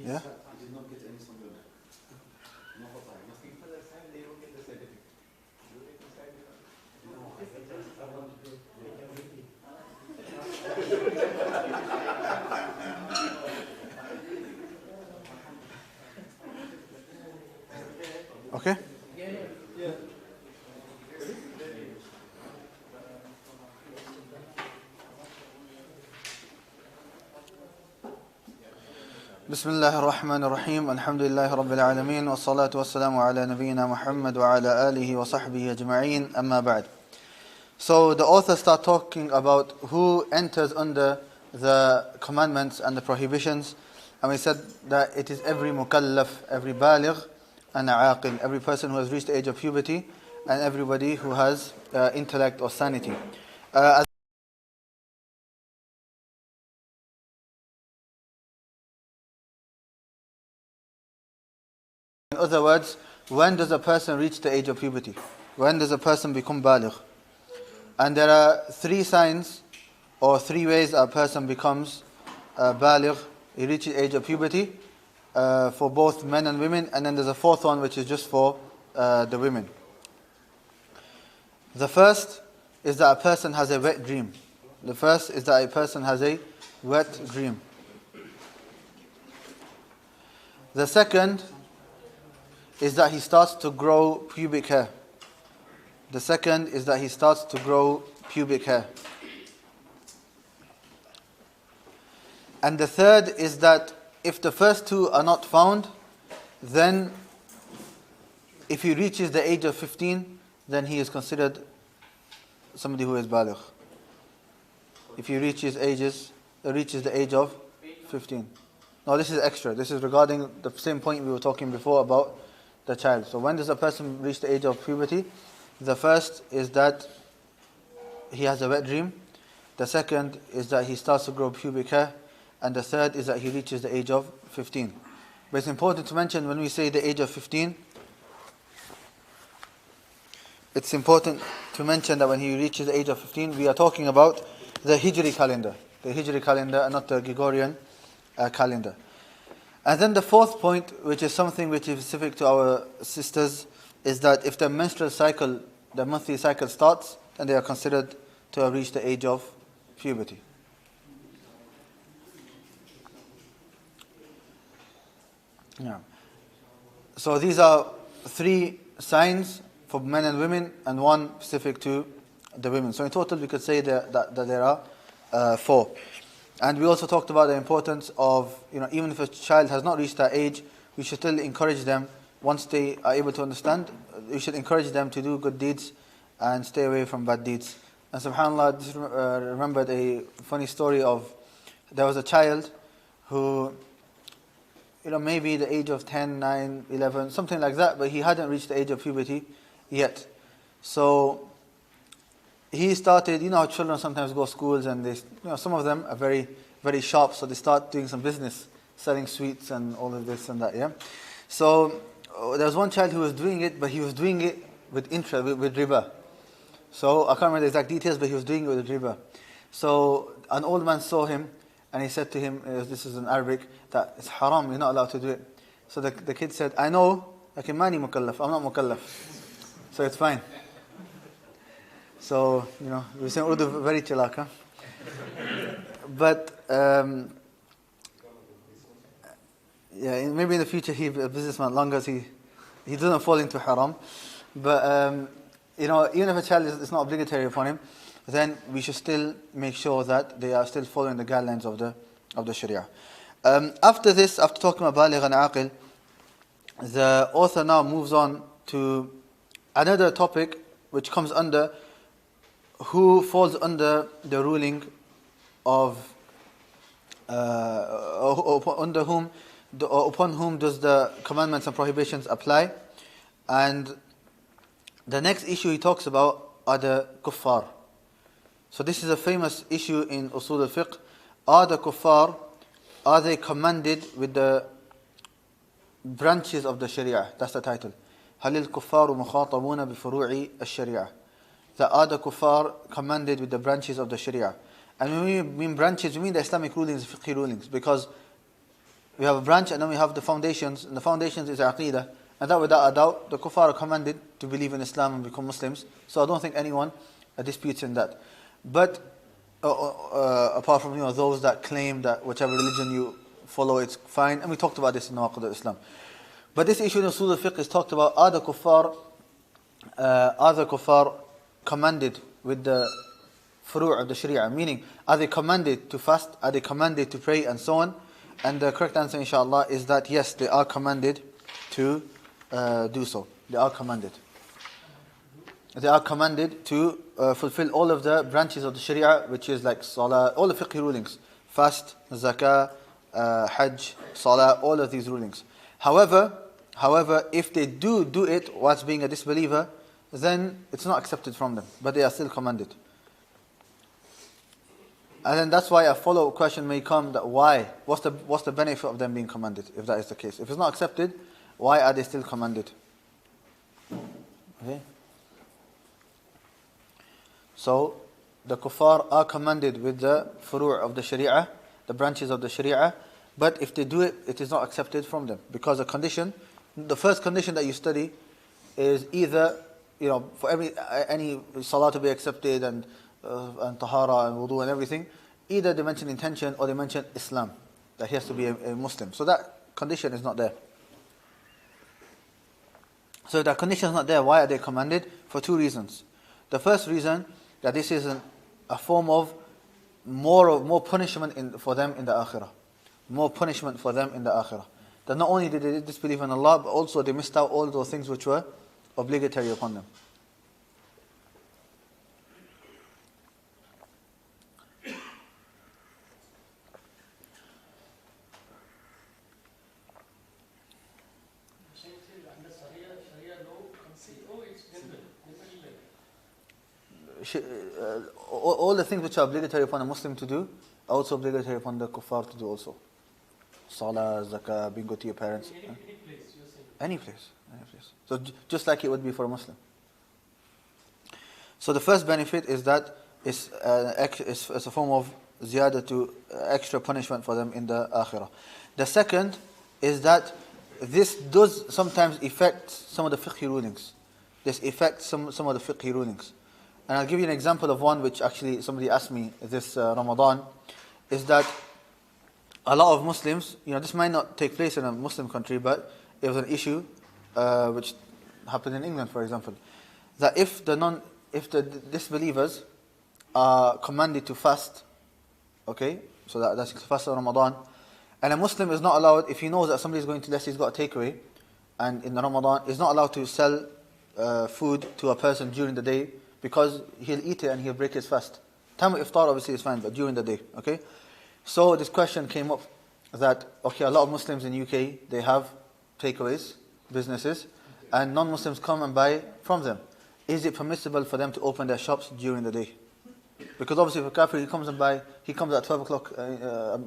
Yeah? He did not get any something. No, nothing. They don't get the certificate. Okay? Yeah. بسم الله الرحمن الرحيم الحمد لله رب العالمين والصلاة والسلام على نبينا محمد وعلى آله وصحبه أجمعين أما بعد. So the author start talking about who enters under the commandments and the prohibitions, and we said that it is every mukallaf, every baligh and aqil, every person who has reached the age of puberty and everybody who has intellect or sanity. In other words, when does a person reach the age of puberty? When does a person become baligh? And there are three signs or three ways a person becomes baligh. He reaches the age of puberty for both men and women, and then there's a fourth one which is just for the women. The first is that a person has a wet dream. The first is that a person has a wet dream. The second is that he starts to grow pubic hair. The second is that he starts to grow pubic hair. And the third is that if the first two are not found, then if he reaches the age of 15, then he is considered somebody who is baligh. If he reaches the age of 15. No, this is extra. This is regarding the same point we were talking before about the child. So when does a person reach the age of puberty? The first is that he has a wet dream. The second is that he starts to grow pubic hair. And the third is that he reaches the age of 15. But it's important to mention when we say the age of 15, it's important to mention that when he reaches the age of 15, we are talking about the Hijri calendar. The Hijri calendar and not the Gregorian calendar. And then the fourth point, which is something which is specific to our sisters, is that if the menstrual cycle, the monthly cycle starts, then they are considered to have reached the age of puberty. Yeah. So these are three signs for men and women, and one specific to the women. So in total, we could say that there are four. And we also talked about the importance of, even if a child has not reached that age, we should still encourage them, once they are able to understand, we should encourage them to do good deeds and stay away from bad deeds. And subhanAllah, I just remembered a funny story of, there was a child who, maybe the age of 10, 9, 11, something like that, but he hadn't reached the age of puberty yet. So he started, how children sometimes go to schools and they, some of them are very, very sharp, so they start doing some business, selling sweets and all of this and that, yeah. So there was one child who was doing it, but he was doing it with interest, with riba. So I can't remember the exact details, but he was doing it with riba. So an old man saw him and he said to him, this is in Arabic, that it's haram, you're not allowed to do it. So the kid said, I know, lakin mani mukallaf, I'm not mukallaf. So it's fine. So, we say Urdu very chalak, huh? But, maybe in the future he'll be a businessman, long as he doesn't fall into haram. But, even if a child is not obligatory upon him, then we should still make sure that they are still following the guidelines of the Sharia. After this, after talking about baligh and aqil, the author now moves on to another topic which comes under who falls under the ruling of upon whom does the commandments and prohibitions apply. And the next issue he talks about are the kuffar. So this is a famous issue in Usool al-Fiqh. Are the kuffar, are they commanded with the branches of the Sharia? That's the title. هل الكفار مخاطبون بفروع الشريعة. That are the kuffar commanded with the branches of the Sharia. And when we mean branches, we mean the Islamic rulings, fiqh rulings. Because We have a branch and then we have the foundations, and the foundations is Aqidah. And that without a doubt, the kuffar are commanded to believe in Islam and become Muslims. So I don't think anyone disputes in that. But apart from those that claim that whichever religion you follow, it's fine. And we talked about this in Nawaqid al-Islam. But this issue in Usool al-Fiqh is talked about, are the kuffar commanded with the furu' of the Sharia? Meaning, are they commanded to fast? Are they commanded to pray? And so on. And the correct answer, inshallah, is that yes, they are commanded to do so. They are commanded. They are commanded to fulfill all of the branches of the Sharia, which is like Salah, all the fiqh rulings. Fast, Zakah, Hajj, Salah, all of these rulings. However, if they do it whilst being a disbeliever, then it's not accepted from them. But they are still commanded. And then that's why a follow-up question may come, that why? What's the benefit of them being commanded, if that is the case? If it's not accepted, why are they still commanded? Okay. So, the kuffar are commanded with the furu' of the Sharia, the branches of the Sharia, but if they do it, it is not accepted from them. Because the first condition that you study is either, for any salah to be accepted and tahara and wudu and everything, either they mention intention or they mention Islam, that he has to be a Muslim. So that condition is not there. So if that condition is not there, why are they commanded? For two reasons. The first reason, that this is a form of more punishment for them in the akhirah. More punishment for them in the akhirah. That not only did they disbelieve in Allah, but also they missed out all those things which were obligatory upon them. All the things which are obligatory upon a Muslim to do are also obligatory upon the kuffar to do also. Salah, zakah, being good to your parents. Any place, you're saying? Any place. So just like it would be for a Muslim. So the first benefit is that it's a form of ziyada to extra punishment for them in the akhirah. The second is that this does sometimes affect some of the fiqh rulings. This affects some of the fiqh rulings. And I'll give you an example of one which actually somebody asked me this Ramadan, is that a lot of Muslims, this might not take place in a Muslim country, but it was an issue which happened in England, for example, that if the disbelievers are commanded to fast, okay, so that's fast on Ramadan, and a Muslim is not allowed, if he knows that somebody is going to, let's say he's got a takeaway, and in the Ramadan, is not allowed to sell food to a person during the day, because he'll eat it and he'll break his fast. Time of iftar obviously is fine, but during the day, okay? So this question came up that, okay, a lot of Muslims in UK, they have takeaways, businesses, and non-Muslims come and buy from them. Is it permissible for them to open their shops during the day? Because obviously if a kafir, he comes at 12 o'clock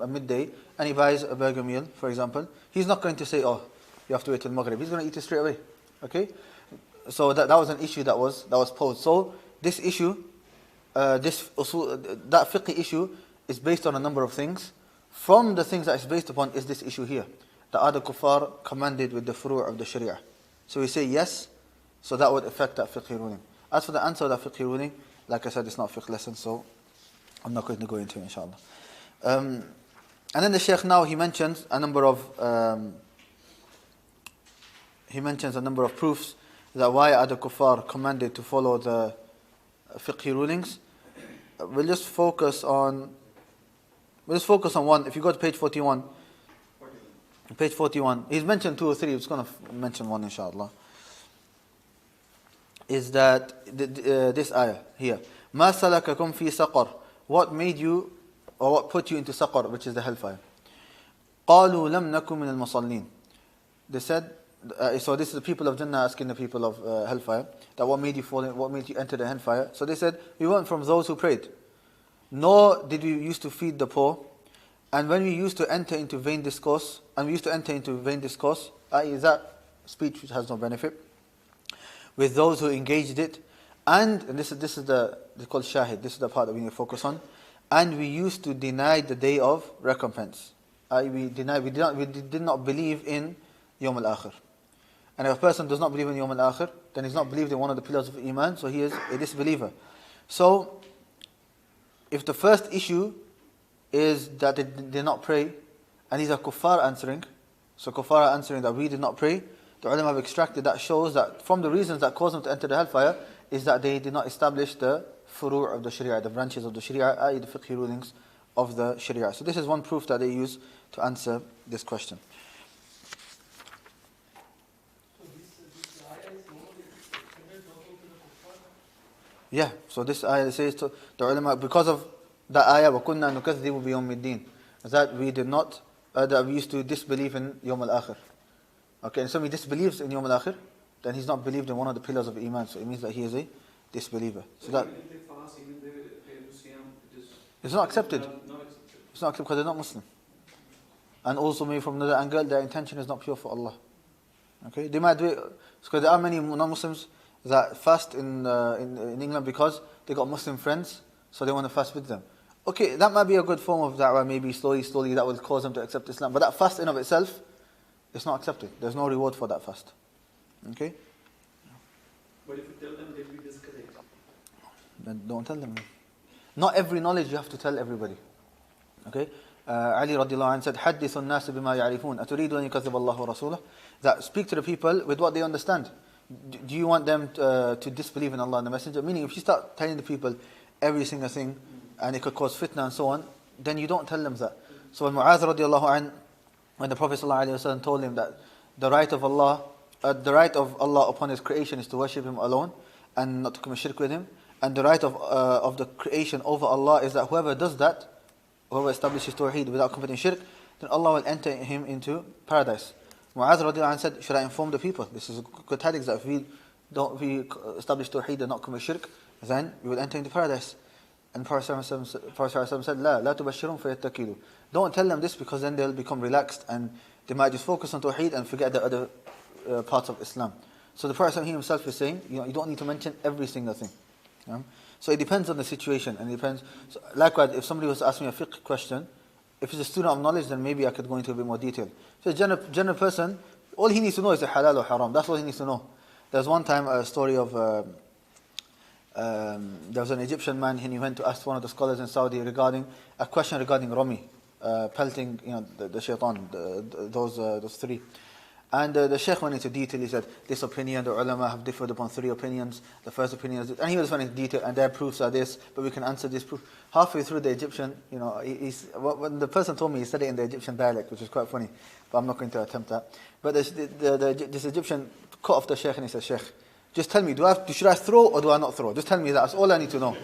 midday, and he buys a burger meal, for example, he's not going to say, oh, you have to wait till Maghrib. He's going to eat it straight away, okay? So that was an issue that was posed. So this issue, that fiqh issue is based on a number of things. From the things that it's based upon is this issue here. The other kuffar commanded with the furu' of the Sharia. So we say yes, so that would affect that fiqh ruling. As for the answer of that fiqh ruling, like I said, it's not fiqh lesson, so I'm not going to go into it, inshallah. And then the Sheikh now, he mentions a number of proofs that why are the kuffar commanded to follow the fiqh rulings. We'll just focus on one. If you go to page 41, he's mentioned 2 or 3, he's going to mention one, inshallah. Is that this ayah here. مَا سَلَكَكُمْ فِي سَقَرٍ. What made you, or what put you into saqar, which is the hellfire? قَالُوا لَمْ نَكُمْ مِنَ الْمُصَلِّينَ. They said, so this is the people of Jannah asking the people of hellfire, that what made you enter the hellfire? So they said, we weren't from those who prayed, nor did we used to feed the poor, and when we used to enter into vain discourse, i.e. that speech which has no benefit, with those who engaged it, and this is they call shahid, this is the part that we need to focus on, and we used to deny the day of recompense. We did not believe in Yawm al-Akhir. And if a person does not believe in Yawm al-Akhir, then he's not believed in one of the pillars of Iman, so he is a disbeliever. So, if the first issue is that they did not pray, and these are kuffar answering, so kuffar are answering that we did not pray, the ulama have extracted that shows that from the reasons that caused them to enter the hellfire is that they did not establish the furu' of the sharia, the branches of the sharia, i.e. the fiqh rulings of the sharia. So this is one proof that they use to answer this question. Yeah, so this ayah says to the ulama, because of the ayah, وَكُنَّا نُكَذِّبُ بِيَوْمِ الدِّينِ, that we did not, that we used to disbelieve in Yawm al-Akhir. Okay, and somebody disbelieves in Yawm al-Akhir, then he's not believed in one of the pillars of Iman, so it means that he is a disbeliever. So that it's not accepted. It's not accepted because they're not Muslim. And also maybe from another angle, their intention is not pure for Allah. Okay, they might do it, because there are many non-Muslims that fast in England because they got Muslim friends, so they want to fast with them. Okay, that might be a good form of da'wah, maybe slowly that will cause them to accept Islam. But that fast in of itself, it's not accepted. There's no reward for that fast. Okay? But if you tell them, they'll be discouraged. Then don't tell them. Not every knowledge you have to tell everybody. Okay? Ali radiallahu anh said, حَدِّثُ النَّاسِ بِمَا يَعْرِفُونَ أَتُرِيدُ أَن يُكَذِّبَ اللَّهُ وَرَسُولَهُ. That speak to the people with what they understand. Do you want them to disbelieve in Allah and the Messenger? Meaning, if you start telling the people every single thing, and it could cause fitna and so on, then you don't tell them that. So when Mu'adh radiallahu anh, when the Prophet ﷺ told him that the right of Allah upon His creation is to worship Him alone and not to commit shirk with Him, and the right of the creation over Allah is that whoever does that, whoever establishes tawheed without committing shirk, then Allah will enter him into paradise. Mu'adh radiallahu anh said, should I inform the people? This is a good hadith that if we establish tawheed and not commit shirk, then we will enter into paradise. And Prophet ﷺ said, لا تبشرهم فيتكلوا. Don't tell them this because then they'll become relaxed and they might just focus on tawheed and forget the other parts of Islam. So the Prophet himself is saying, you don't need to mention every single thing. So it depends on the situation, and it depends. So likewise, if somebody was to ask me a fiqh question, if he's a student of knowledge, then maybe I could go into a bit more detail. So a general person, all he needs to know is the halal or haram. That's all he needs to know. There's one time a story of there was an Egyptian man, and he went to ask one of the scholars in Saudi regarding a question regarding Rami, pelting, the shaitan, those three. And the Sheikh went into detail. He said, this opinion, the ulama have differed upon three opinions. The first opinion is this. And he was went into detail, and their proofs are this, but we can answer this proof. Halfway through the Egyptian, when the person told me, he said it in the Egyptian dialect, which is quite funny, but I'm not going to attempt that. But this Egyptian cut off the Sheikh and he said, Sheikh, just tell me, should I throw or do I not throw? Just tell me that. That's all I need to know.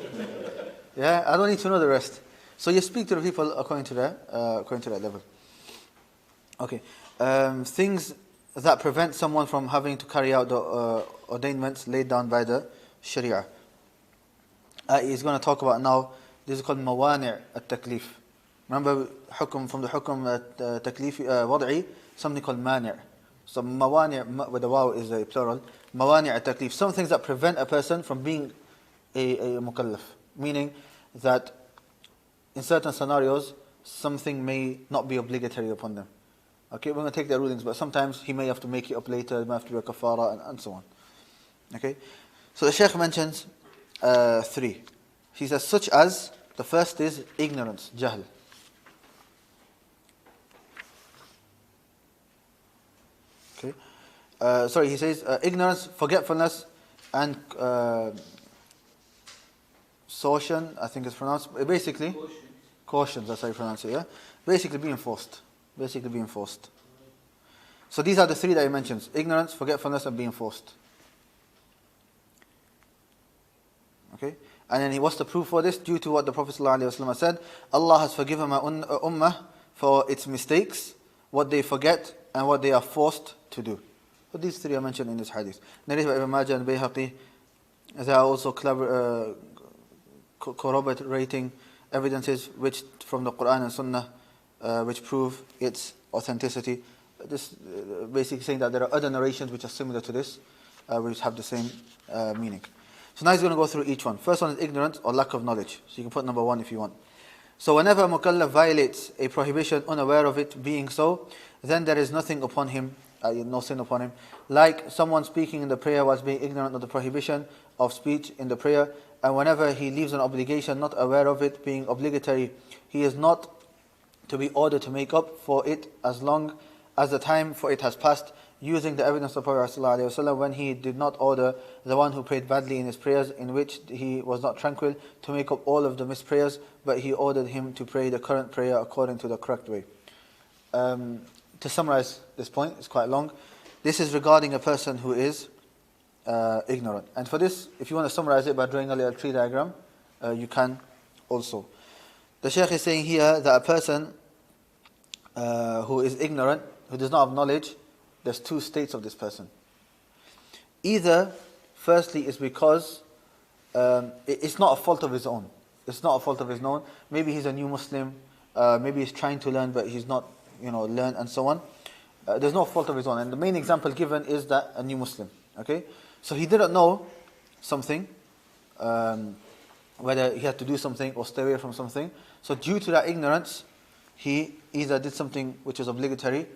Yeah, I don't need to know the rest. So you speak to the people according to that level. Okay, things that prevent someone from having to carry out the ordainments laid down by the Sharia. He's going to talk about now. This is called mawani' at-taklif. Remember, from the hukum taklif wad'i, something called mani'. So mawani' with the waw is a plural. Mawani' at-taklif. Some things that prevent a person from being a mukallaf. Meaning that in certain scenarios, something may not be obligatory upon them. Okay, we're going to take their rulings, but sometimes he may have to make it up later, he may have to do a kafara, and so on. Okay, so the Shaykh mentions three. He says, such as, the first is ignorance, jahl. Okay, he says ignorance, forgetfulness, and caution, I think it's pronounced, basically, caution, that's how you pronounce it, yeah? Basically being forced. So these are the three that he mentions: ignorance, forgetfulness, and being forced. Okay, and then what's the proof for this? Due to what the Prophet ﷺ said, Allah has forgiven my ummah for its mistakes, what they forget, and what they are forced to do. So these three are mentioned in this hadith. Narrated by Ibn Majah and Bayhaqi. There are also corroborating evidences which from the Quran and Sunnah which prove its authenticity. This basically saying that there are other narrations which are similar to this, which have the same meaning. So now he's going to go through each one. First one is ignorance or lack of knowledge. So you can put number 1 if you want. So whenever a mukallaf violates a prohibition unaware of it being so, then there is nothing upon him, no sin upon him. Like someone speaking in the prayer whilst being ignorant of the prohibition of speech in the prayer, and whenever he leaves an obligation not aware of it being obligatory, he is not to be ordered to make up for it as long as the time for it has passed, using the evidence of Prophet ﷺ when he did not order the one who prayed badly in his prayers, in which he was not tranquil, to make up all of the missed prayers, but he ordered him to pray the current prayer according to the correct way. To summarize this point, it's quite long. This is regarding a person who is ignorant. And for this, if you want to summarize it by drawing a little tree diagram, you can also. The Shaykh is saying here that a person who is ignorant, who does not have knowledge, there's two states of this person. Either, firstly, is because it's not a fault of his own. It's not a fault of his own. Maybe he's a new Muslim, maybe he's trying to learn but he's not, learned and so on. There's no fault of his own. And the main example given is that a new Muslim. Okay? So he didn't know something, whether he had to do something or stay away from something. So due to that ignorance, he either did something which is obligatory,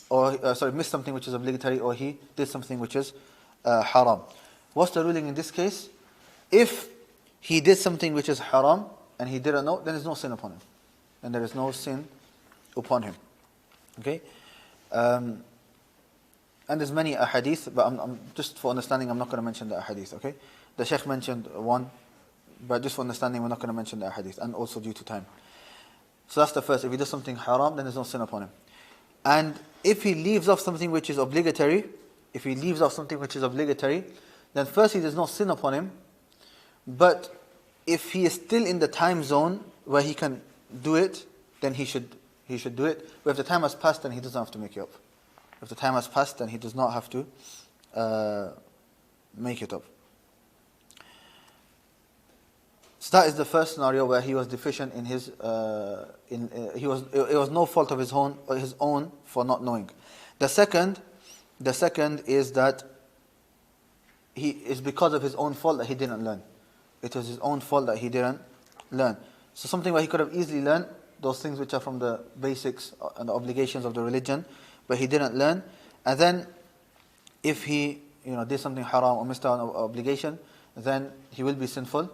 or missed something which is obligatory, or he did something which is haram. What's the ruling in this case? If he did something which is haram and he didn't know, then there's no sin upon him. Then there is no sin upon him. Okay? And there's many ahadith, but I'm just for understanding, I'm not going to mention the ahadith. Okay? The Sheikh mentioned one, but just for understanding, we're not going to mention the ahadith, and also due to time. So that's the first. If he does something haram, then there's no sin upon him. And if he leaves off something which is obligatory, then firstly there's no sin upon him. But if he is still in the time zone where he can do it, then he should do it. But if the time has passed, then he doesn't have to make it up. If the time has passed, then he does not have to make it up. So that is the first scenario where he was deficient in his. It was no fault of his own for not knowing. The second is that he is because of his own fault that he didn't learn. It was his own fault that he didn't learn. So something where he could have easily learned, those things which are from the basics and the obligations of the religion, but he didn't learn. And then if he did something haram or missed out on an obligation, then he will be sinful.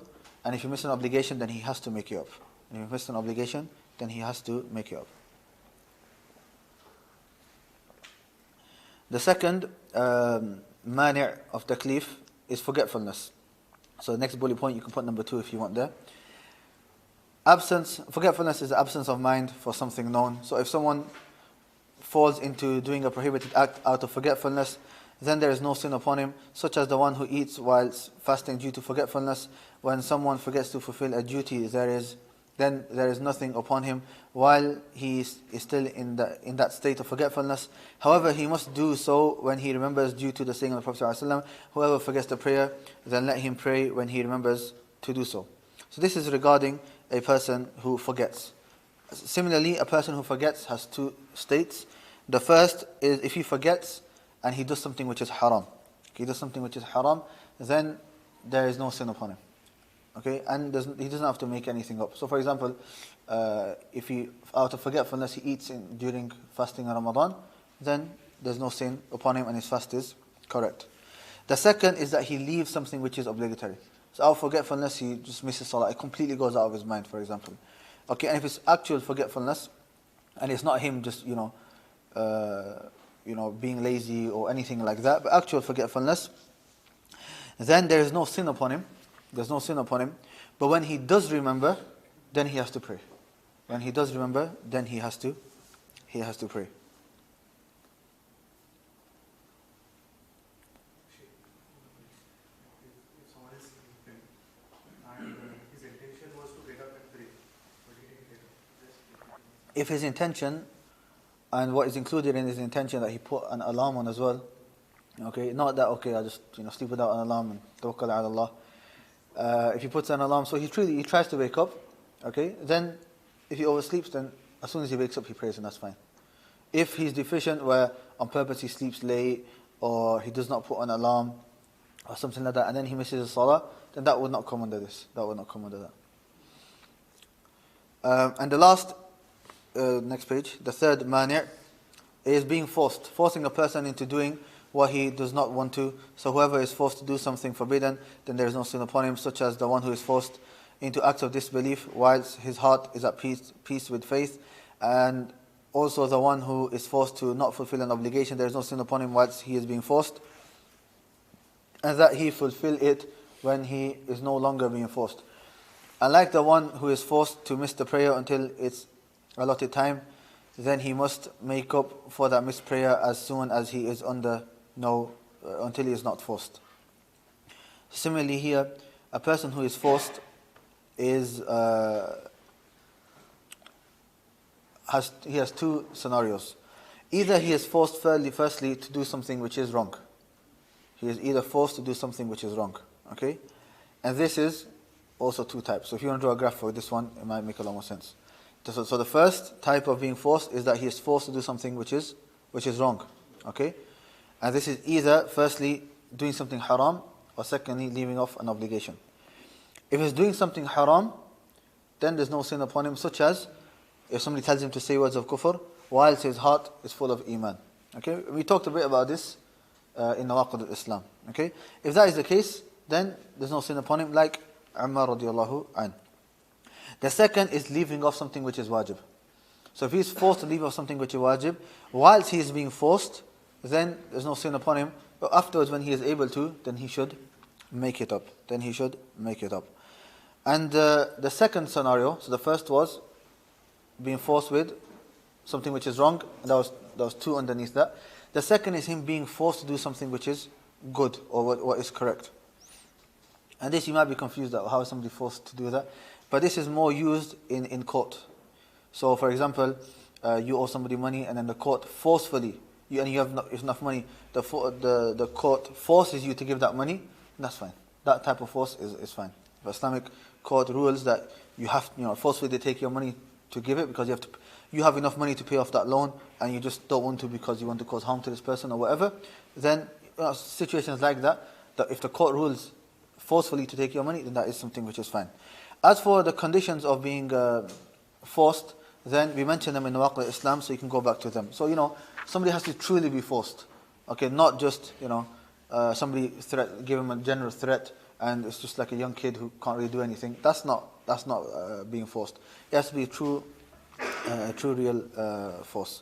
And if you miss an obligation, then he has to make it up. And if you miss an obligation, then he has to make it up. The second mani' of taklif is forgetfulness. So the next bullet point, you can put number 2 if you want there. Forgetfulness is the absence of mind for something known. So if someone falls into doing a prohibited act out of forgetfulness, then there is no sin upon him, such as the one who eats whilst fasting due to forgetfulness. When someone forgets to fulfill a duty, then there is nothing upon him while he is still in that state of forgetfulness. However, he must do so when he remembers, due to the saying of the Prophet ﷺ, whoever forgets the prayer, then let him pray when he remembers to do so. So this is regarding a person who forgets. Similarly, a person who forgets has two states. The first is if he forgets and he does something which is haram. Then there is no sin upon him. Okay, and he doesn't have to make anything up. So for example, if he, out of forgetfulness, he eats during fasting in Ramadan, then there's no sin upon him and his fast is correct. The second is that he leaves something which is obligatory. So out of forgetfulness, he just misses salah. It completely goes out of his mind, for example. Okay, and if it's actual forgetfulness, and it's not him just, being lazy or anything like that, but actual forgetfulness, then there is no sin upon him. But when he does remember, then he has to pray. When he does remember, then he has to pray. If someone is sleeping and his intention was to get up and pray, but he didn't get up. If his intention, and what is included in his intention, that he put an alarm on as well. Okay, not that I just sleep without an alarm and tawakkal ala Allah. If he puts an alarm, so he tries to wake up. Okay, then if he oversleeps, then as soon as he wakes up, he prays, and that's fine. If he's deficient, where on purpose he sleeps late, or he does not put an alarm, or something like that, and then he misses the salah, then that would not come under this. That would not come under that. And the last, next page, the third mani' is being forced, forcing a person into doing what he does not want to. So whoever is forced to do something forbidden, then there is no sin upon him, such as the one who is forced into acts of disbelief whilst his heart is at peace with faith, and also the one who is forced to not fulfill an obligation, there is no sin upon him whilst he is being forced, and that he fulfill it when he is no longer being forced. Unlike the one who is forced to miss the prayer until its allotted time, then he must make up for that missed prayer as soon as he is under until he is not forced. Similarly here, a person who is forced has two scenarios. Either he is forced firstly to do something which is wrong. He is either forced to do something which is wrong. Okay? And this is also two types. So if you want to draw a graph for this one, it might make a lot more sense. So the first type of being forced is that he is forced to do something which is wrong. Okay? And this is either firstly doing something haram, or secondly leaving off an obligation. If he's doing something haram, then there's no sin upon him, such as if somebody tells him to say words of kufr whilst his heart is full of iman. Okay? We talked a bit about this in Nawaqid al-Islam. Okay? If that is the case, then there's no sin upon him, like Ammar radiallahu anh. The second is leaving off something which is wajib. So if he's forced to leave off something which is wajib, whilst he is being forced, then there's no sin upon him. But afterwards, when he is able to, then he should make it up. And the second scenario, so the first was being forced with something which is wrong, and there was two underneath that. The second is him being forced to do something which is good, or what is correct. And this you might be confused at, how is somebody forced to do that? But this is more used in court. So for example, you owe somebody money, and then the court forcefully, and you have not enough money, the court forces you to give that money, that's fine. That type of force is fine. The Islamic court rules that you have, forcefully they take your money to give it, because you have enough money to pay off that loan, and you just don't want to because you want to cause harm to this person or whatever. Then situations like that if the court rules forcefully to take your money, then that is something which is fine. As for the conditions of being forced, then we mention them in Nawaqid al-Islam, so you can go back to them. So somebody has to truly be forced. Okay, not just somebody give him a general threat, and it's just like a young kid who can't really do anything. That's not being forced. It has to be a true real force.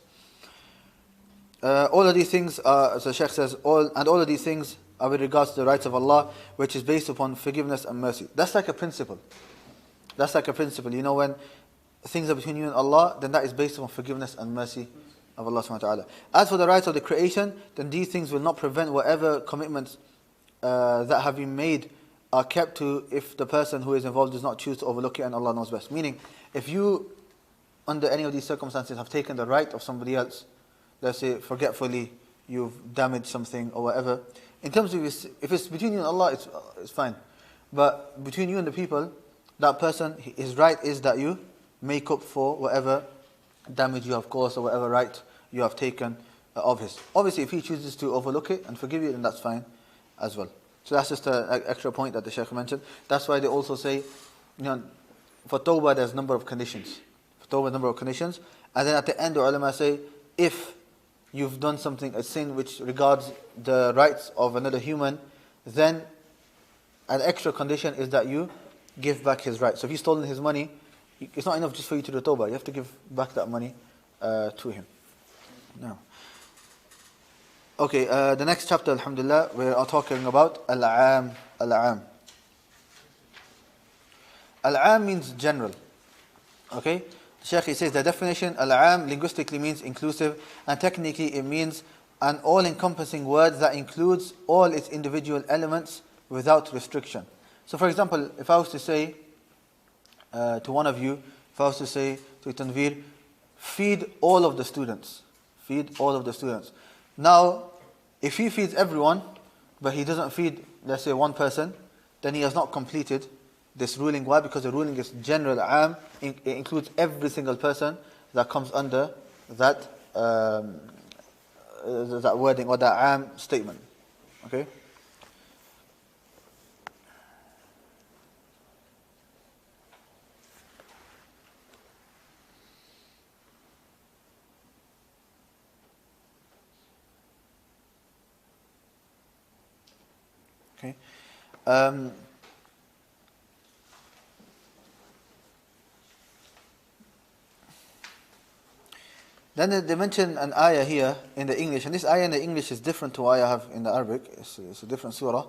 All of these things, as the Sheikh says, all of these things are with regards to the rights of Allah, which is based upon forgiveness and mercy. That's like a principle. When things are between you and Allah, then that is based upon forgiveness and mercy of Allah subhanahu wa ta'ala. As for the rights of the creation, then these things will not prevent whatever commitments that have been made are kept to, if the person who is involved does not choose to overlook it, and Allah knows best. Meaning, if you, under any of these circumstances, have taken the right of somebody else, let's say forgetfully, you've damaged something or whatever, in terms of if it's between you and Allah, it's fine. But between you and the people, that person, his right is that you make up for whatever damage you have caused or whatever right you have taken of his. Obviously, if he chooses to overlook it and forgive you, then that's fine as well. So that's just an extra point that the Shaykh mentioned. That's why they also say, for tawbah there's a number of conditions. And then at the end, the ulama say, if you've done something, a sin which regards the rights of another human, then an extra condition is that you give back his rights. So if you've stolen his money, it's not enough just for you to do tawbah. You have to give back that money to him. Now, okay, the next chapter, alhamdulillah, we are talking about Al-Aam. Al-Aam means general. Okay? Shaykh, he says the definition, Al-Aam, linguistically means inclusive, and technically it means an all-encompassing word that includes all its individual elements without restriction. So for example, if I was to say to one of you, if I was to say to Tanveer, feed all of the students. Now, if he feeds everyone, but he doesn't feed, let's say, one person, then he has not completed this ruling. Why? Because the ruling is general, Aam. It includes every single person that comes under that wording or that Aam statement. Okay? Okay. Then they mention an ayah here in the English, and this ayah in the English is different to what I have in the Arabic. It's a different surah.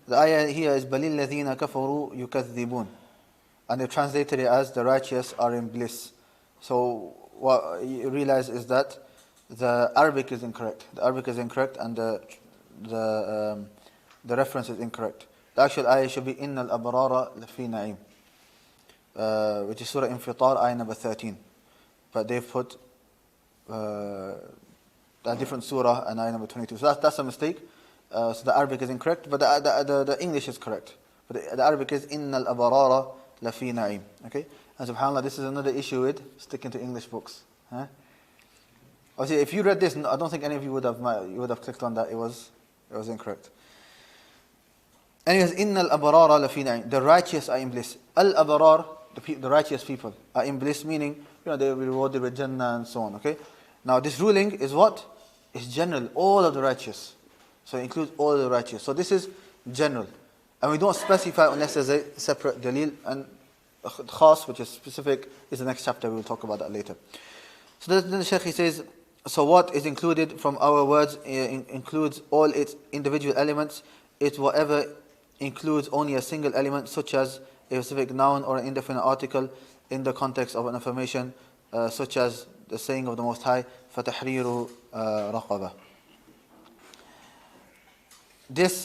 The ayah here is بَلِ الَّذِينَ كَفَرُوا يُكَذِّبُونَ, and they translated it as the righteous are in bliss. So what you realize is that the Arabic is incorrect. The Arabic is incorrect, and the reference is incorrect. The actual ayah should be إِنَّ الْأَبْرَارَ لَفِي نَعِيمٍ, which is Surah Infitar, ayah number 13. But they've put a different surah and ayah number 22. So that's a mistake. So the Arabic is incorrect, but the English is correct. But the Arabic is إِنَّ الْأَبْرَارَ لَفِي نَعِيمٍ. Okay? And subhanAllah, this is another issue with sticking to English books. Huh? Obviously, if you read this, I don't think any of you would have clicked on that. It was incorrect. Anyways, إِنَّ الْأَبْرَارَ لَفِي نَعِيمٍ, the righteous are in bliss. Al-Abrar, the righteous people, are in bliss, meaning they will be rewarded with Jannah and so on. Okay? Now this ruling is what? It's general, all of the righteous. So it includes all of the righteous. So this is general. And we don't specify unless there's a separate dalil. And khas, which is specific, is the next chapter. We will talk about that later. So then the Sheikh, he says, so what is included from our words includes all its individual elements. It's whatever includes only a single element, such as a specific noun or an indefinite article in the context of an affirmation, such as the saying of the Most High, فَتَحْرِيرُ رَقَبَةٍ. This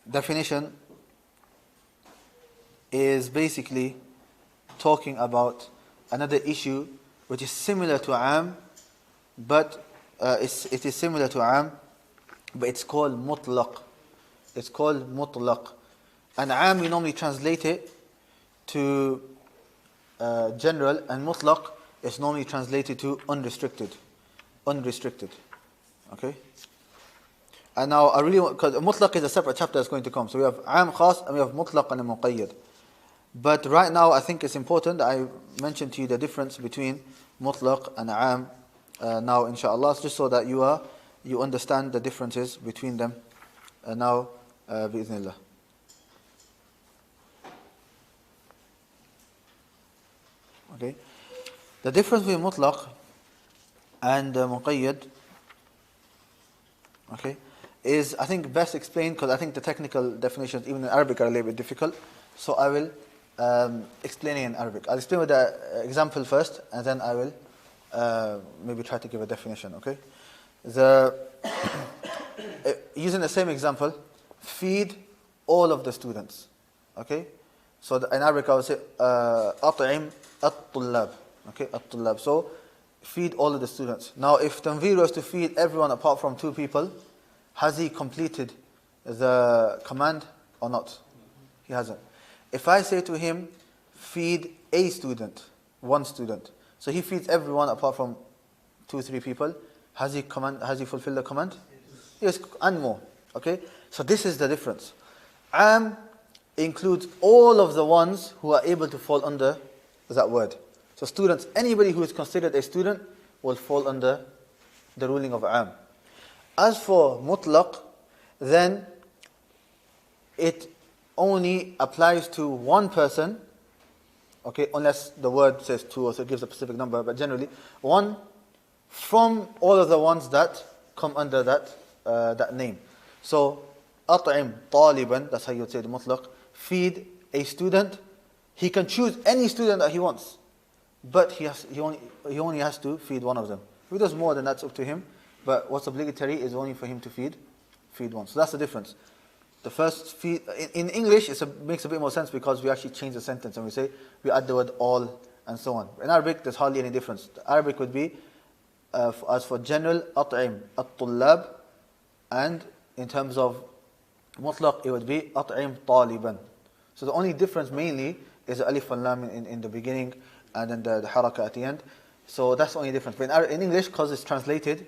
definition is basically talking about another issue which is similar to am, but it is similar to am, but it's called Mudlock. It's called Mudlock. And am, we normally translate it to general, and Mudlock is normally translated to unrestricted. Unrestricted. Okay? And now I really want, because Mudlock is a separate chapter that's going to come. So we have am, khas, and we have Mudlock and Muqayyad. But right now I think it's important that I mention to you the difference between Mudlock and am now, inshallah, just so that you understand the differences between them now, bi'idhnillah. Okay, the difference between Mudlock and Muqayyad, okay, is I think best explained, because I think the technical definitions even in Arabic are a little bit difficult. So I will explain it in Arabic. I'll explain with the example first, and then I will maybe try to give a definition. Okay, using the same example, feed all of the students. Okay, so in Arabic I would say أطعم الطلاب. Okay, الطلاب. So feed all of the students. Now if Tanveer was to feed everyone apart from two people, has he completed the command or not? He hasn't. If I say to him, feed a student, one student, so he feeds everyone apart from 2-3 people, has he fulfilled the command? Yes, and more. Okay, so this is the difference. Am includes all of the ones who are able to fall under that word. So students, anybody who is considered a student will fall under the ruling of am. As for mutlaq, then it only applies to one person, okay, unless the word says two or so it gives a specific number, but generally one from all of the ones that come under that name. So أطعم طالبا, that's how you would say the mutlaq, feed a student. He can choose any student that he wants, but he only has to feed one of them. If he does more, then that's up to him. But what's obligatory is only for him to feed one. So that's the difference. The first feed in English makes a bit more sense because we actually change the sentence and we add the word all and so on. In Arabic, there's hardly any difference. The Arabic would be as for general أطعم الطلاب, and in terms of mutlaq, it would be أطعم طالبا. So the only difference mainly is the alif and lam in the beginning, and then the haraka at the end. So that's the only difference. But in English, because it's translated,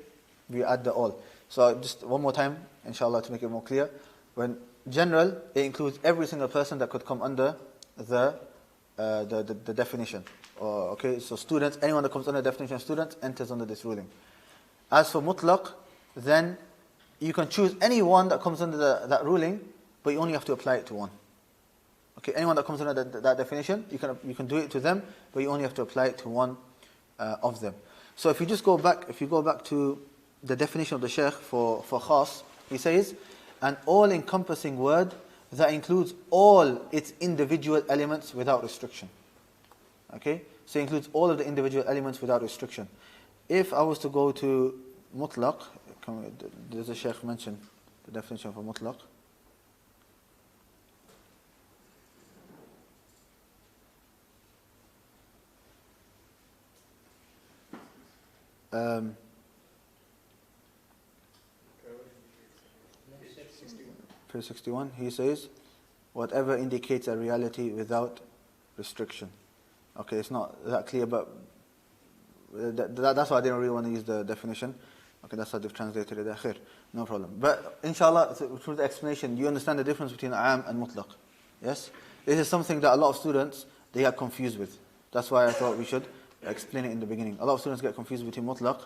we add the all. So just one more time, inshallah, to make it more clear. When general, it includes every single person that could come under the definition. Okay, so students, anyone that comes under the definition of students enters under this ruling. As for mutlaq, then you can choose any one that comes under that ruling, but you only have to apply it to one. Okay, anyone that comes under that definition, you can do it to them, but you only have to apply it to one of them. So if you go back to the definition of the Shaykh for khas, he says, an all-encompassing word that includes all its individual elements without restriction. Okay, so it includes all of the individual elements without restriction. If I was to go to Mudlock, does the Shaykh mention the definition for Mudlock? Page 61, he says, whatever indicates a reality without restriction. Okay, it's not that clear, but that's why I didn't really want to use the definition. Okay, that's how they've translated it. Khair, no problem. But inshallah, through the explanation, you understand the difference between Aam and Mutlaq. Yes? This is something that a lot of students, they get confused with. That's why I thought we should explain it in the beginning. A lot of students get confused between Mutlaq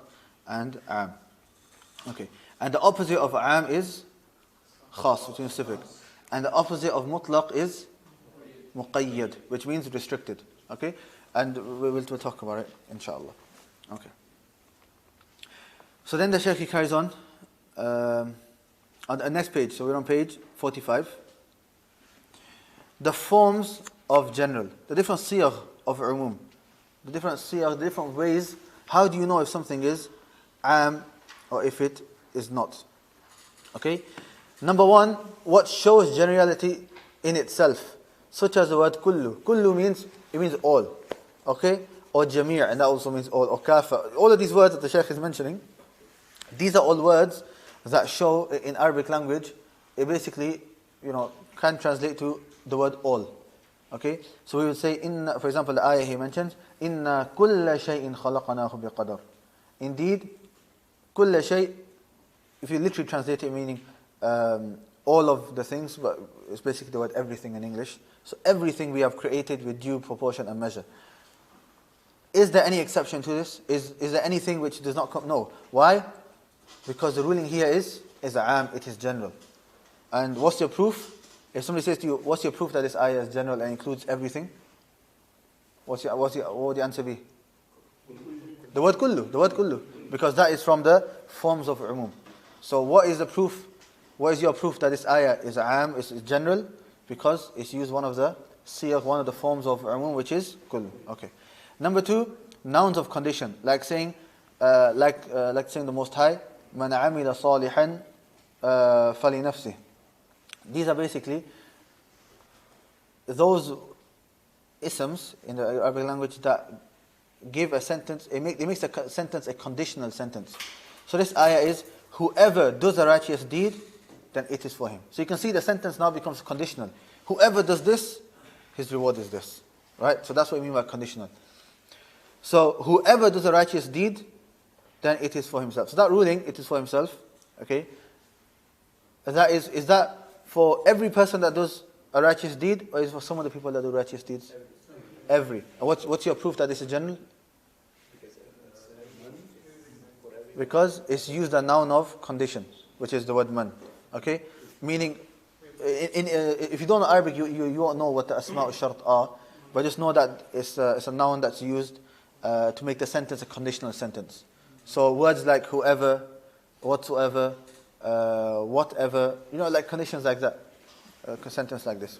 and Aam. Okay, and the opposite of Aam is Khas, which means specific. And the opposite of Mutlaq is Muqayyad, which means restricted. Okay? And we'll talk about it, inshallah. Okay. So then the Shaykh carries on the next page. So we're on page 45. The forms of general, the different siyagh of umum, the different siyagh, the different ways. How do you know if something is am or if it is not? Okay. Number one, what shows generality in itself, such as the word kullu. Kullu means all. Okay? Or jamir, and that also means all. Or kafa. All of these words that the Shaykh is mentioning, these are all words that show in Arabic language, it basically, can translate to the word all. Okay? So we would say, for example, the ayah he mentions, Inna kulla shay'in khalaqanahu biqadar. Indeed, kulla shay', if you literally translate it meaning all of the things, but it's basically the word everything in English. So everything we have created with due proportion and measure. Is there any exception to this? Is there anything which does not come? No. Why? Because the ruling here is am, it is general. And what's your proof? If somebody says to you, what's your proof that this ayah is general and includes everything? What would the answer be? The word kullu. Because that is from the forms of umum. So what is the proof? What is your proof that this ayah is am, is general? Because it's used one of the siyagh, one of the forms of umum, which is kullu. Okay. Number two, nouns of condition, like saying the Most High, Man amila salihan falinafsih. These are basically those isms in the Arabic language that give a sentence. It makes a sentence a conditional sentence. So this ayah is, whoever does a righteous deed, then it is for him. So you can see the sentence now becomes conditional. Whoever does this, his reward is this. Right? So that's what we mean by conditional. So whoever does a righteous deed, then it is for himself. So that ruling, it is for himself. Okay? Is that for every person that does a righteous deed, or is it for some of the people that do righteous deeds? Every. And what's your proof that this is general? Because it's used a noun of condition, which is the word man. Okay? Meaning, if you don't know Arabic, you won't know what the asma' al-shart are, but just know that it's a noun that's used to make the sentence a conditional sentence. So words like whoever, whatsoever, whatever, like conditions like that. A sentence like this.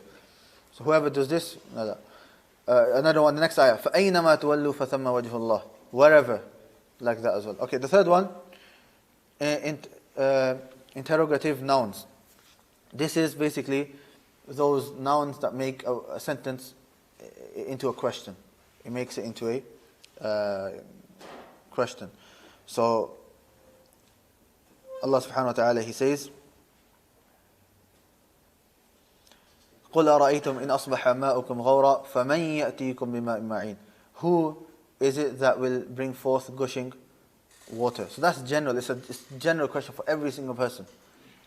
So whoever does this, another one, the next ayah, فَأَيْنَمَا تُوَلُّوا فَثَمَّ وَجْهُ اللَّهِ. Wherever, like that as well. Okay, the third one, interrogative nouns. This is basically those nouns that make a sentence into a question. It makes it into a question. So Allah subhanahu wa ta'ala, He says, قُلْ أَرَأَيْتُمْ إِنْ أَصْبَحَ مَاؤُكُمْ غَوْرًا فَمَنْ يَأْتِيكُمْ بِمَاءٍ مَعِينٍ. Who is it that will bring forth gushing water? So that's general. It's a general question for every single person.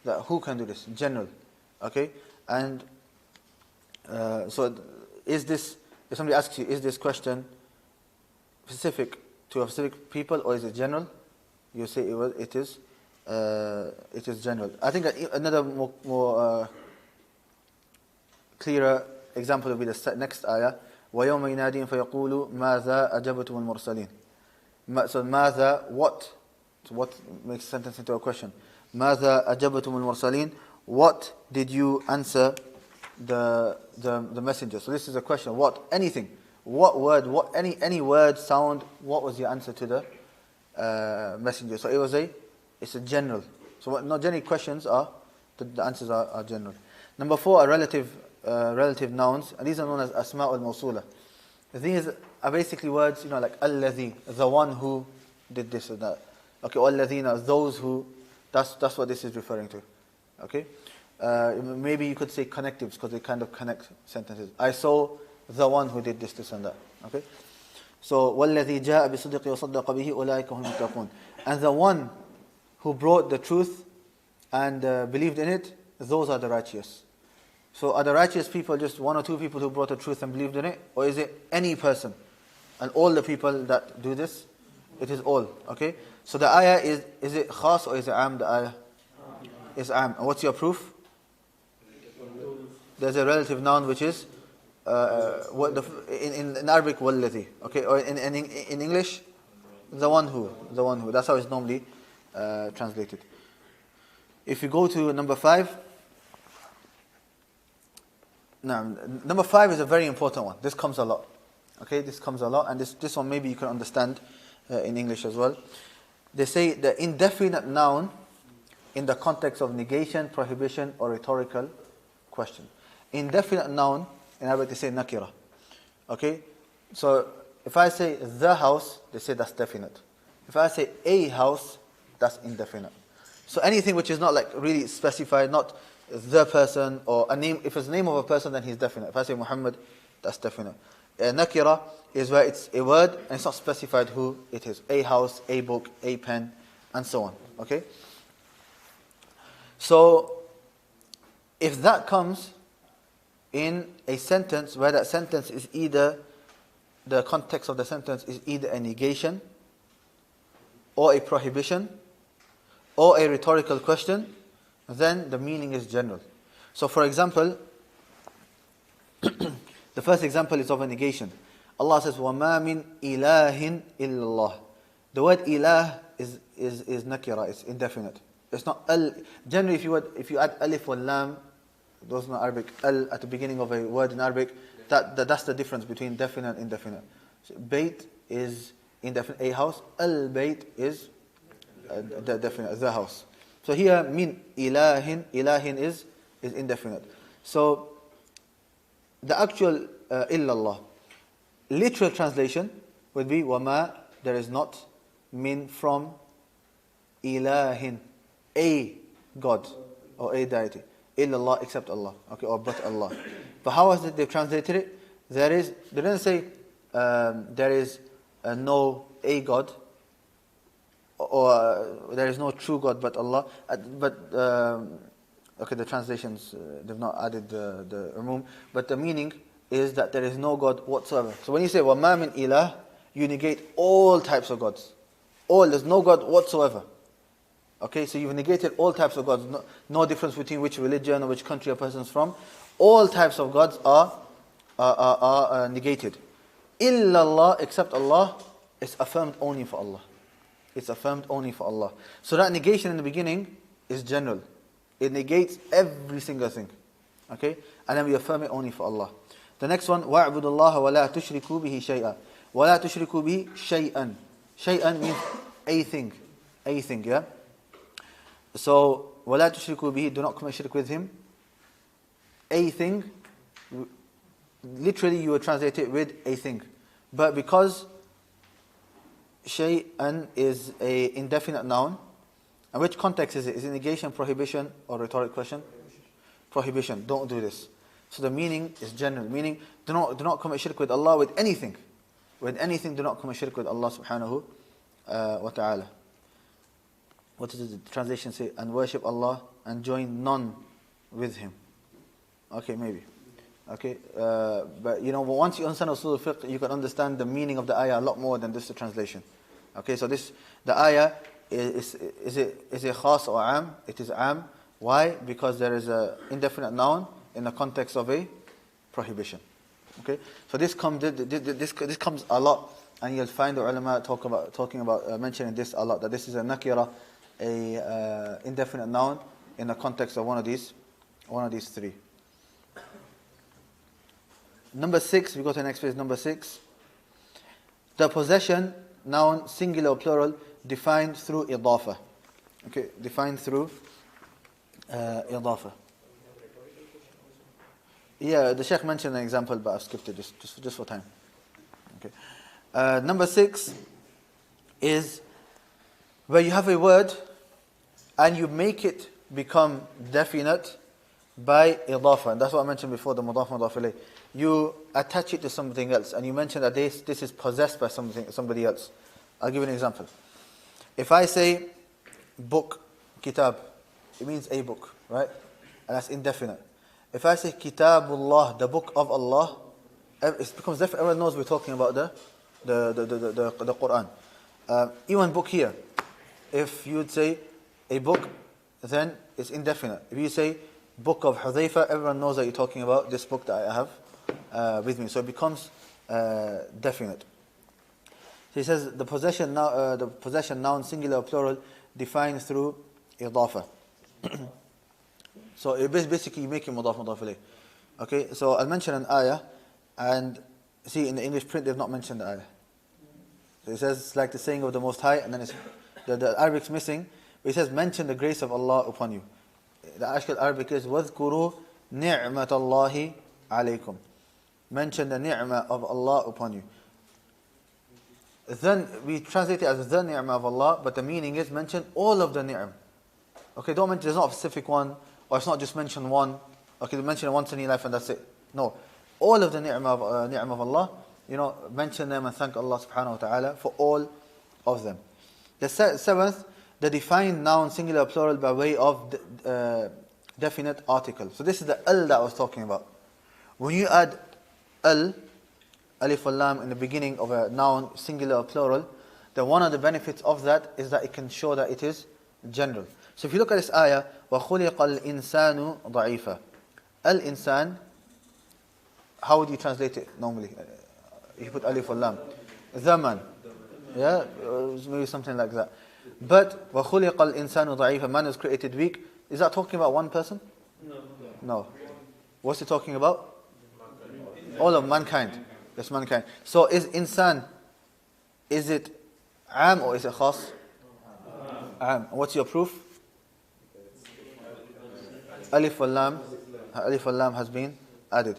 That who can do this? General. Okay? And so is this, if somebody asks you, is this question specific to a specific people or is it general? You say it is it is general. I think another more clearer example will be the next ayah. وَيَوْمَ يُنَادِيهِمْ فَيَقُولُ مَاذَا أَجَبْتُمُ الْمُرْسَلِينَ. So ماذا, what? So what makes a sentence into a question. ماذا أَجَبْتُمُ الْمُرْسَلِينَ. What did you answer the messenger? So this is a question. What? Anything. What word? What any word, sound? What was your answer to the messenger? So it's a general. So what? Not general questions are the answers are general. Number 4 are relative nouns, and these are known as asma'ul mawsula. These are basically words, like alladhi, the one who did this or that. Okay, or alladhina, those who. That's what this is referring to. Okay, maybe you could say connectives because they kind of connect sentences. I saw the one who did this and that. Okay, so وَالَّذِي جَاءَ بِصِدْقِ وَصَدَّقَ بِهِ أُولَٰئِكَ هُمُ الْمُتَّقُونَ. And the one who brought the truth and believed in it, those are the righteous. So are the righteous people just one or two people who brought the truth and believed in it, or is it any person and all the people that do this? It is all. Okay, so the ayah is it khas or is it am? The ayah is am. And what's your proof? There's a relative noun which is in Arabic walladhi. Okay, or in English the one who. That's how it's normally translated. If you go to number 5. Now, number 5 is a very important one. This comes a lot. Okay, this comes a lot, and this one maybe you can understand in English as well. They say the indefinite noun in the context of negation, prohibition, or rhetorical question. Indefinite noun, in Arabic they say nakira. Okay, so if I say the house, they say that's definite. If I say a house, that's indefinite. So anything which is not like really specified, not the person or a name. If it's the name of a person, then he's definite. If I say Muhammad, that's definite. Nakira is where it's a word and it's not specified who it is. A house, a book, a pen, and so on. Okay? So, if that comes in a sentence where that sentence is either, the context of the sentence is either a negation, or a prohibition, or a rhetorical question, then the meaning is general. So for example, the first example is of a negation. Allah says, وَمَا مِنْ إِلَهٍ إِلَّا اللَّهِ. The word ilah is nakira, it's indefinite. It's not al. Generally, if you add alif or lam, those are Arabic, al at the beginning of a word in Arabic, that's the difference between definite and indefinite. So, Bayt is indefinite, a house. Al-Bayt is definite, the house. So here, min ilahin is indefinite. So the actual illallah, literal translation would be wama, there is not, min from, ilahin, a God or a deity, illallah except Allah, okay, or but Allah. But how is it they've translated it? They didn't say there is no a God, or there is no true God but Allah. Okay, the translations, they've not added the umum, but the meaning is that there is no God whatsoever. So when you say وَمَا مِنْ إِلَهٍ, you negate all types of gods. There's no God whatsoever. Okay, so you've negated all types of gods. No difference between which religion or which country a person is from. All types of gods are negated. Illallah, except Allah, is affirmed only for Allah. It's affirmed only for Allah. So that negation in the beginning is general. It negates every single thing. Okay? And then we affirm it only for Allah. The next one, وَاعْبُدُ اللَّهَ وَلَا تُشْرِكُوا بِهِ شَيْئًا. وَلَا تُشْرِكُوا بِهِ شَيْئًا. Shay'an means a thing. A thing, yeah? So, وَلَا تُشْرِكُوا بِهِ, do not commit shirk with him. A thing, literally you would translate it with a thing. But because shay'an is a indefinite noun, and which context is it? Is it negation, prohibition, or rhetoric question? Prohibition. Don't do this. So the meaning is general. Meaning, do not commit shirk with Allah with anything. With anything, do not commit shirk with Allah subhanahu wa ta'ala. What does the translation say? And worship Allah and join none with Him. Okay, maybe. Okay, but once you understand Usool al-Fiqh, you can understand the meaning of the ayah a lot more than just the translation. Okay, so the ayah is it khas or am? It is am. Why? Because there is an indefinite noun in the context of a prohibition. Okay, so this comes a lot, and you'll find the ulama talking about mentioning this a lot, that this is a nakira, a indefinite noun in the context of one of these three. Number 6, we go to the next page. Number 6, the possession noun, singular or plural, defined through idafa. Okay, defined through idafa. Yeah, the Sheikh mentioned an example, but I've skipped it just for time. Okay. Number 6 is where you have a word and you make it become definite by idafa. And that's what I mentioned before, the mudaf ilayh. You attach it to something else, and you mention that this is possessed by somebody else. I'll give you an example. If I say book, kitab, it means a book, right? And that's indefinite. If I say kitabullah, the book of Allah, it becomes definite. Everyone knows we're talking about the Quran. Even book here, if you would say a book, then it's indefinite. If you say book of Huzaifa, everyone knows that you're talking about this book that I have with me. So it becomes definite. So he says the possession noun, singular or plural, defined through idafa. So basically you make it mudaf ilayh. Okay, so I'll mention an ayah, and see in the English print they've not mentioned the ayah. So it says it's like the saying of the Most High, and then the Arabic's missing. But it says mention the grace of Allah upon you. The actual Arabic is وَاذْكُرُوا نِعْمَةَ اللَّهِ عَلَيْكُمْ. Mention the ni'mah of Allah upon you. Then we translate it as the ni'mah of Allah, but the meaning is mention all of the ni'mah. Okay, don't mention, there's not a specific one, or it's not just mention one. Okay, mention it once in your life and that's it. No, all of the ni'mah of Allah, mention them and thank Allah subhanahu wa ta'ala for all of them. The 7th, the defined noun, singular or plural, by way of definite article. So this is the al that I was talking about. When you add al, alif wal lam, in the beginning of a noun, singular or plural, then one of the benefits of that is that it can show that it is general. So if you look at this ayah, وَخُلِقَ الْإِنسَانُ ضَعِيفًا. Al-insan, how would you translate it normally? You put alif wal lam. Zaman. Yeah, maybe something like that. But وَخُلِقَ الْإِنسَانُ ضَعِيفًا, man was created weak. Is that talking about one person? No. What's it talking about? All of mankind. Yes, mankind. So is insan, is it am or is it khas? Am. What's your proof? Alif wal lam has been added.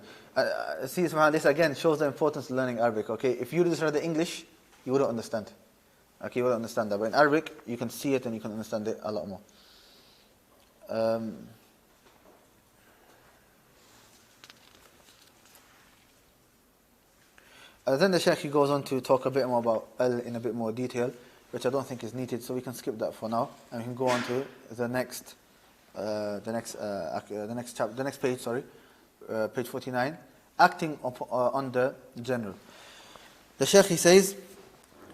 See, subhanAllah, this again shows the importance of learning Arabic. Okay, if you just read the English, you wouldn't understand. Okay, you wouldn't understand that. But in Arabic, you can see it and you can understand it a lot more. Then the Shaykh goes on to talk a bit more about al in a bit more detail, which I don't think is needed, so we can skip that for now, and we can go on to the next page. Page 49. Acting on the general. The Shaykh, he says,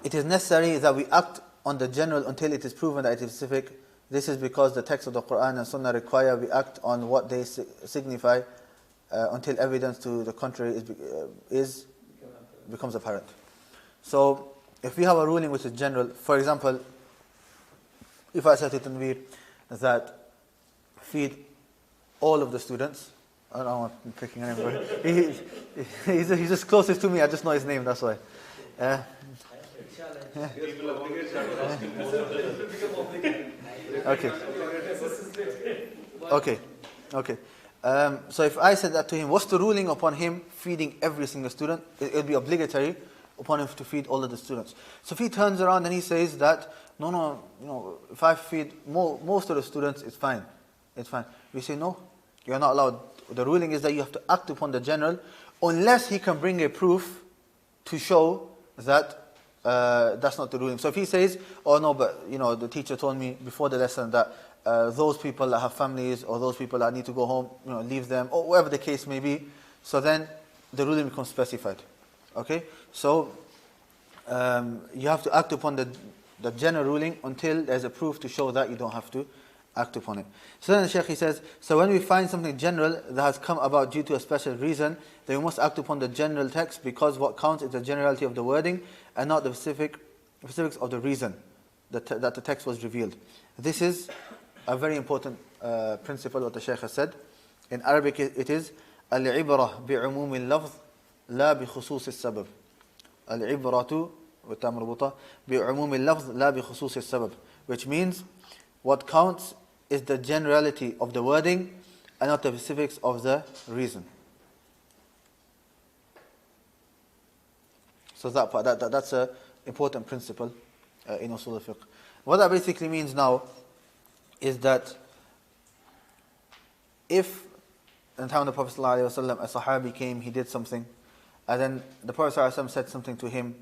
it is necessary that we act on the general until it is proven that it is specific. This is because the text of the Quran and Sunnah require we act on what they signify until evidence to the contrary becomes apparent. So, if we have a ruling which is general, for example, if I said to Tanveer that feed all of the students, I don't know, I'm picking a name, but he's just closest to me, I just know his name, that's why. Okay. So if I said that to him, what's the ruling upon him feeding every single student? It will be obligatory upon him to feed all of the students. So if he turns around and he says that, no, if I feed most of the students, it's fine. We say, no, you're not allowed. The ruling is that you have to act upon the general, unless he can bring a proof to show that that's not the ruling. So if he says, oh no, but the teacher told me before the lesson that those people that have families or those people that need to go home, leave them, or whatever the case may be, so then the ruling becomes specified. Okay? So you have to act upon the the general ruling until there's a proof to show that you don't have to act upon it. So then the Sheikh, he says, so when we find something general that has come about due to a special reason, then we must act upon the general text, because what counts is the generality of the wording and not the specifics of the reason that the text was revealed. This is a very important principle what the Shaykh has said. In Arabic it is al-ibrah bi'umum al-lafz la bi khusus al-sabab. Al-ibratu وتاء مربوطة بعموم اللفظ لا بخصوص السبب, which means what counts is the generality of the wording and not the specifics of the reason. So that's an important principle in Usool al-Fiqh. What that basically means now is that if in the time of the Prophet ﷺ, a Sahabi came, he did something, and then the Prophet ﷺ said something to him,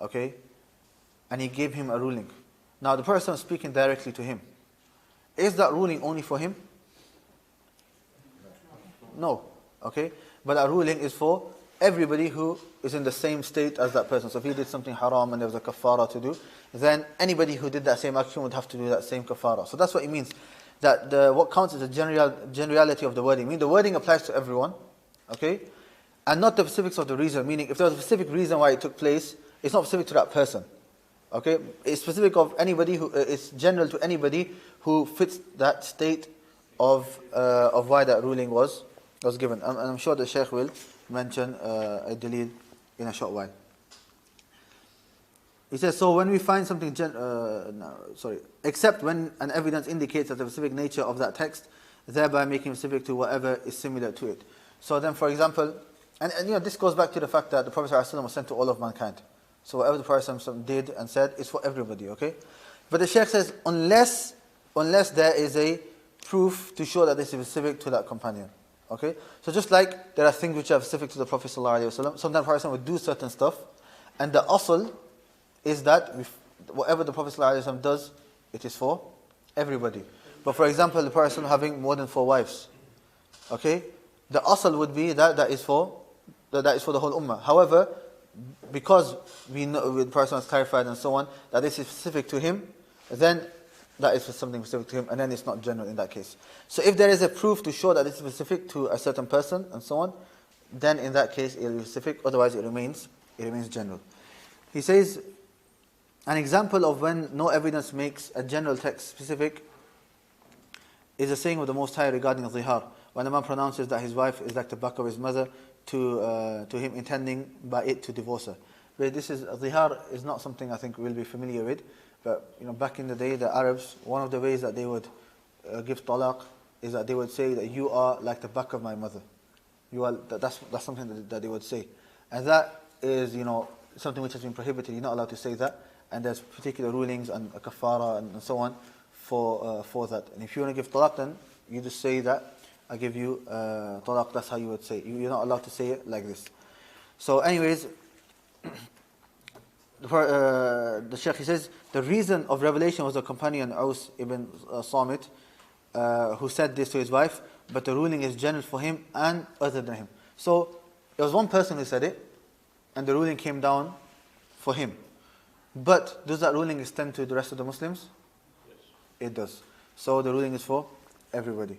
okay, and he gave him a ruling. Now the person is speaking directly to him. Is that ruling only for him? No. Okay? But that ruling is for everybody who is in the same state as that person. So if he did something haram and there was a kafara to do, then anybody who did that same action would have to do that same kafara. So that's what it means. That what counts is the generality of the wording. I mean, the wording applies to everyone, okay? And not the specifics of the reason. Meaning, if there was a specific reason why it took place, it's not specific to that person. Okay? It's specific of anybody who, it's general to anybody who fits that state of why that ruling was given. And I'm sure the Shaykh will mention a dalil in a short while. He says, so when we find something, except when an evidence indicates that the specific nature of that text, thereby making specific to whatever is similar to it. So then, for example, and you know, this goes back to the fact that the Prophet ﷺ was sent to all of mankind. So whatever the Prophet ﷺ did and said is for everybody, okay? But the Shaykh says, unless there is a proof to show that this is specific to that companion. Okay? So just like there are things which are specific to the Prophet ﷺ, sometimes the Prophet would do certain stuff, and the asl is that whatever the Prophet ﷺ does, it is for everybody. But for example, the Prophet having more than 4 wives, okay? The asl would be that is for the whole ummah. However, because we know the Prophet has clarified and so on that this is specific to him, then that is something specific to him, and then it's not general in that case. So if there is a proof to show that it's specific to a certain person and so on, then in that case it will be specific, otherwise it remains general. He says, an example of when no evidence makes a general text specific is a saying of the Most High regarding zihar, when a man pronounces that his wife is like the back of his mother to him, intending by it to divorce her. But this is, zihar is not something I think we'll be familiar with. But you know, back in the day, the Arabs, one of the ways that they would give talaq is that they would say that you are like the back of my mother. You are. That's something that they would say, and that is, you know, something which has been prohibited. You're not allowed to say that, and there's particular rulings and a kafara and so on for that. And if you want to give talaq, then you just say that I give you talaq. That's how you would say it. You're not allowed to say it like this. So, anyways. The Sheikh, he says, the reason of revelation was the companion Aus ibn Samit who said this to his wife, but the ruling is general for him and other than him. So it was one person who said it, and the ruling came down for him. But does that ruling extend to the rest of the Muslims? Yes. It does. So the ruling is for everybody.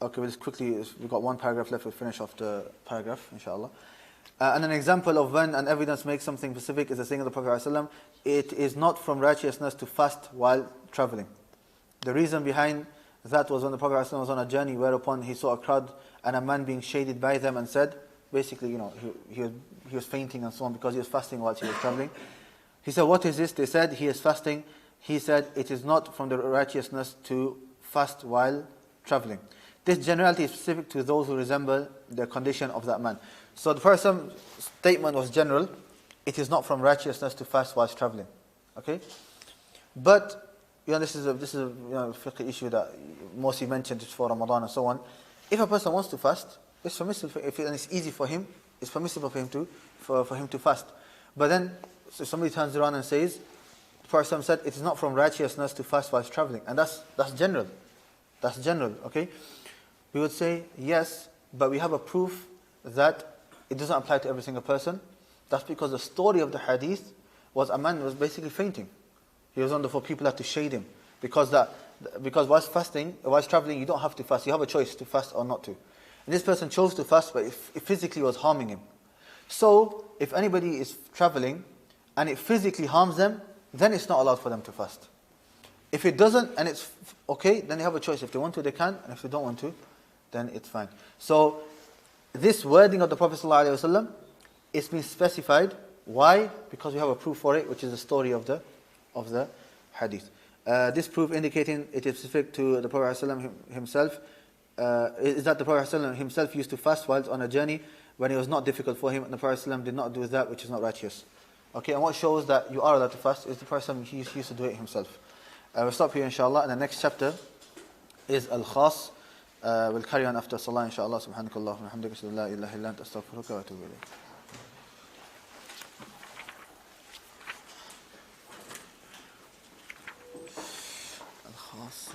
Okay, we'll just quickly, we've got one paragraph left, we'll finish off the paragraph, inshallah. And an example of when an evidence makes something specific is the saying of the Prophet ﷺ, it is not from righteousness to fast while traveling. The reason behind that was when the Prophet ﷺ was on a journey, whereupon he saw a crowd and a man being shaded by them and said, basically, you know, he was fainting and so on because he was fasting while he was traveling. He said, what is this? They said, he is fasting. He said, it is not from the righteousness to fast while traveling. This generality is specific to those who resemble the condition of that man. So the first statement was general. It is not from righteousness to fast whilst traveling. Okay? But, you know, this is a you know, fiqh issue that mostly mentioned just for Ramadan and so on. If a person wants to fast, it's permissible, and it's easy for him, it's permissible for him to fast. But then, so somebody turns around and says, the Prophet said, it is not from righteousness to fast whilst traveling. And that's general. That's general, okay? We would say, yes, but we have a proof that it doesn't apply to every single person. That's because the story of the hadith was a man who was basically fainting. He was on the floor, people had to shade him. Because whilst fasting, whilst traveling, you don't have to fast. You have a choice to fast or not to. And this person chose to fast, but it physically was harming him. So, if anybody is traveling and it physically harms them, then it's not allowed for them to fast. If it doesn't and it's okay, then they have a choice. If they want to, they can, and if they don't want to, then it's fine. So, this wording of the Prophet ﷺ, it's been specified. Why? Because we have a proof for it, which is the story of the hadith. This proof indicating it is specific to the Prophet ﷺ himself, is that the Prophet ﷺ himself used to fast whilst on a journey when it was not difficult for him, and the Prophet ﷺ did not do that which is not righteous. Okay, and what shows that you are allowed to fast is the Prophet ﷺ, he used to do it himself. We'll stop here inshallah, and the next chapter is Al-Khas. We'll carry on after Salah inshallah. Subhanakallah wa bihamdika, la ilaha illa anta, astaghfiruka wa atubu ilayk. Al-Khas.